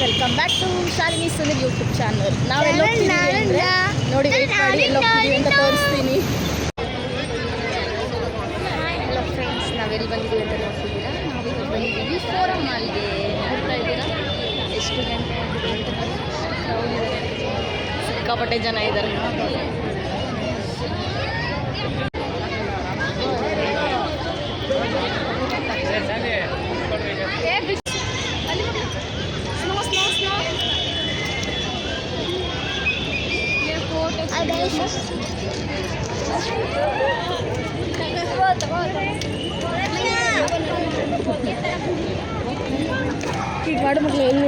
Welcome back to Shalini Sunil YouTube channel. ನಾವೆಲ್ಲ ನೋಡಿ weight ಮಾಡಿ ಎಲ್ಲ ಹೋಗ್ತೀವಿ ಅಂತ ತೋರಿಸ್ತೀನಿ. ಹಲೋ ಫ್ರೆಂಡ್ಸ್, ನಾವೆಲ್ಲಿ ಬಂದಿದ್ದೀವಿ ಅಂತ ನೋಡ್ತಿದ್ದೀರಾ? ನಾವೀಗ ಬಂದಿದ್ದೀವಿ ಫೋರಮ್ ಮಾಲ್ಗೆ. ನೋಡ್ತಾ ಇದ್ದೀರಾ ಎಷ್ಟು ಗಂಟೆ ಆಗಿದೆ ಅಂತ. ಕ್ರೌಡ್ ಇದ್ದಾರೆ, ಸಿಕ್ಕಾಪಟ್ಟೆ ಜನ ಇದ್ದಾರೆ. ಮಾಡು ಮಕ್ಕಳು ಏನು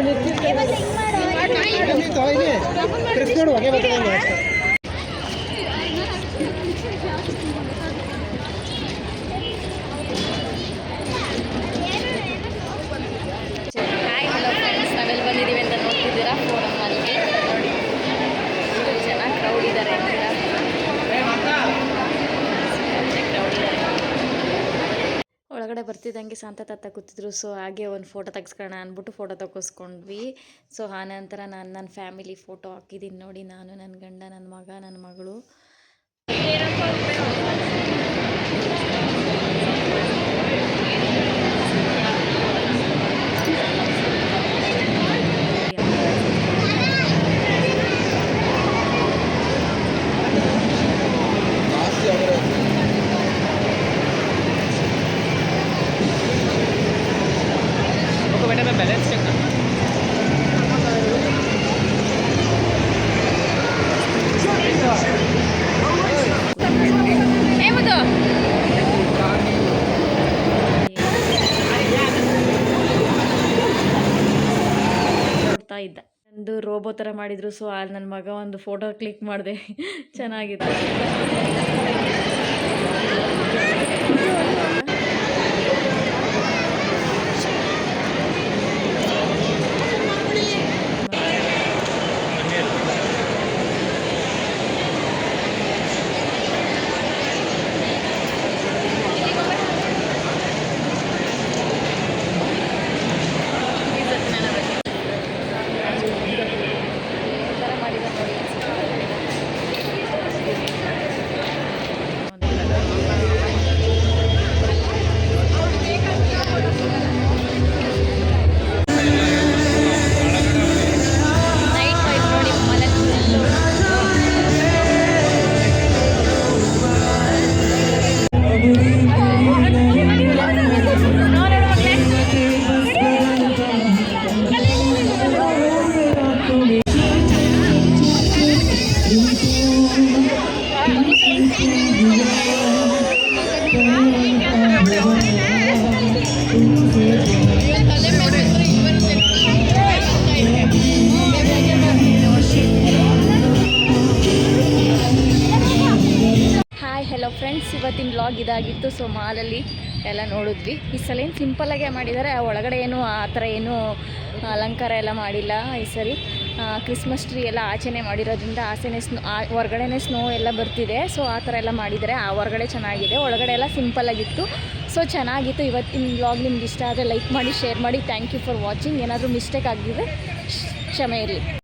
ಹಾಯ್ ಹಲೋ ಫ್ರೆಂಡ್ಸ್, ನಾವೆಲ್ಲಿ ಬಂದಿದ್ದೀವಿ ಅಂತ ನೋಡ್ತಿದ್ದೀರಾ? ಫೋರಮ್ ಮಾಲ್ಗೆ. ನೋಡಿ ಎಷ್ಟು ಜನ ಕ್ರೌಡ್ ಇದ್ದಾರೆ ಅಂತೀರಾ? ಒಳಗಡೆ ಬರ್ತಿದ್ದಂಗೆ ಶಾಂತ ತಾತ ಕೂತಿದ್ರು. ಸೊ ಹಾಗೆ ಒಂದು ಫೋಟೋ ತೆಗೆಸ್ಕೊಳ್ಳೋಣ ಅಂದ್ಬಿಟ್ಟು ಫೋಟೋ ತೆಗೆಸ್ಕೊಂಡ್ವಿ. ಸೊ ಆನಂತರ ನಾನು ನನ್ನ ಫ್ಯಾಮಿಲಿ ಫೋಟೋ ಹಾಕಿದ್ದೀನಿ ನೋಡಿ. ನಾನು, ನನ್ನ ಗಂಡ, ನನ್ನ ಮಗ, ನನ್ನ ಮಗಳು. बैलेंस चेक करना ನೋಡ್ತಾ ಇದ್ದ ಒಂದು ರೋಬೋ ಥರ ಮಾಡಿದ್ರು. ಸೊ ಅಲ್ಲಿ ನನ್ನ ಮಗ ಒಂದು ಫೋಟೋ ಕ್ಲಿಕ್ ಮಾಡಿದೆ. ಚೆನ್ನಾಗಿದೆ. ಹಲೋ ಫ್ರೆಂಡ್ಸ್, ಇವತ್ತಿನ ವ್ಲಾಗ್ ಇದಾಗಿತ್ತು. ಸೊ ಮಾಲಲ್ಲಿ ಎಲ್ಲ ನೋಡಿದ್ವಿ. ಈ ಸಲ ಏನು ಸಿಂಪಲ್ಲಾಗೆ ಮಾಡಿದ್ದಾರೆ. ಒಳಗಡೆ ಏನು ಆ ಥರ ಏನು ಅಲಂಕಾರ ಎಲ್ಲ ಮಾಡಿಲ್ಲ. ಈ ಸರಿ ಕ್ರಿಸ್ಮಸ್ ಟ್ರೀ ಎಲ್ಲ ಆಚೆನೆ ಮಾಡಿರೋದ್ರಿಂದ ಹೊರಗಡೆನೇ ಸ್ನೋ ಎಲ್ಲ ಬರ್ತಿದೆ. ಸೊ ಆ ಥರ ಎಲ್ಲ ಮಾಡಿದ್ದಾರೆ. ಆ ಹೊರಗಡೆ ಚೆನ್ನಾಗಿದೆ, ಒಳಗಡೆ ಎಲ್ಲ ಸಿಂಪಲ್ಲಾಗಿತ್ತು. ಸೊ ಚೆನ್ನಾಗಿತ್ತು. ಇವತ್ತಿನ ವ್ಲಾಗ್ ನಿಮ್ಗೆ ಇಷ್ಟ ಆದರೆ ಲೈಕ್ ಮಾಡಿ, ಶೇರ್ ಮಾಡಿ. Thank you for watching. ಏನಾದರೂ ಮಿಸ್ಟೇಕ್ ಆಗಿದ್ರೆ ಕ್ಷಮೆ ಇರಲಿ.